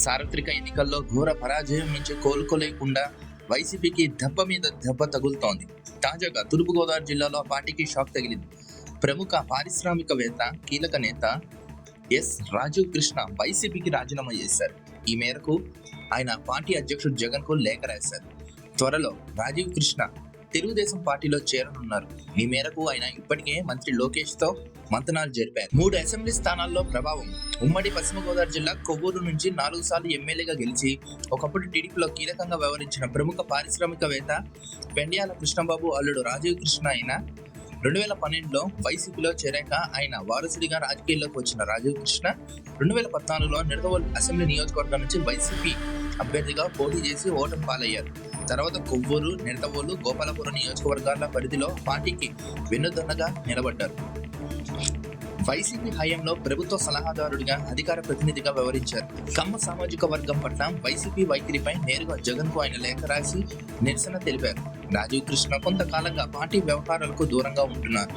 సార్వత్రిక ఎన్నికల్లో ఘోర పరాజయం నుంచి కోలుకోలేకుండా వైసీపీకి దెబ్బ మీద దెబ్బ తగులుతోంది. తాజాగా తూర్పుగోదావరి జిల్లాలో ఆ పార్టీకి షాక్ తగిలింది. ప్రముఖ పారిశ్రామికవేత్త, కీలక నేత ఎస్ రాజీవ్ కృష్ణ వైసీపీకి రాజీనామా చేశారు. ఈ మేరకు ఆయన పార్టీ అధ్యక్షుడు జగన్ కు లేఖ రాశారు. త్వరలో రాజీవ్ కృష్ణ తెలుగుదేశం పార్టీలో చేరనున్నారు. ఈ మేరకు ఆయన ఇప్పటికే మంత్రి లోకేష్ తో మంతనాలు జరిపారు. 3 అసెంబ్లీ స్థానాల్లో ప్రభావం. ఉమ్మడి పశ్చిమ గోదావరి జిల్లా కొవ్వూరు నుంచి 4 సార్లు ఎమ్మెల్యేగా గెలిచి ఒకప్పుడు టీడీపీలో కీలకంగా వ్యవహరించిన ప్రముఖ పారిశ్రామికవేత్త పెండ్యాల కృష్ణబాబు అల్లుడు రాజీవ్ కృష్ణ ఆయన 2012లో వైసీపీలో చేరాక ఆయన వారసుడిగా రాజకీయాల్లోకి వచ్చిన రాజీవ్ కృష్ణ 2014లో నిడదవోలు అసెంబ్లీ నియోజకవర్గం నుంచి వైసీపీ అభ్యర్థిగా పోటీ చేసి ఓటమి పాలయ్యారు. తర్వాత కొవ్వూరు, నిడదవోలు, గోపాలపురం నియోజకవర్గాల పరిధిలో పార్టీకి వెన్నుదన్నగా నిలబడ్డారు. వైసీపీ హయాంలో ప్రభుత్వ సలహాదారుడిగా, అధికార ప్రతినిధిగా వ్యవహరించారు. కమ్మ సామాజిక వర్గం పట్ల వైసీపీ వైఖరిపై నేరుగా జగన్ కు ఆయన లేఖ రాసి నిరసన తెలిపారు. రాజీవ్ కృష్ణ కొంతకాలంగా పార్టీ వ్యవహారాలకు దూరంగా ఉంటున్నారు.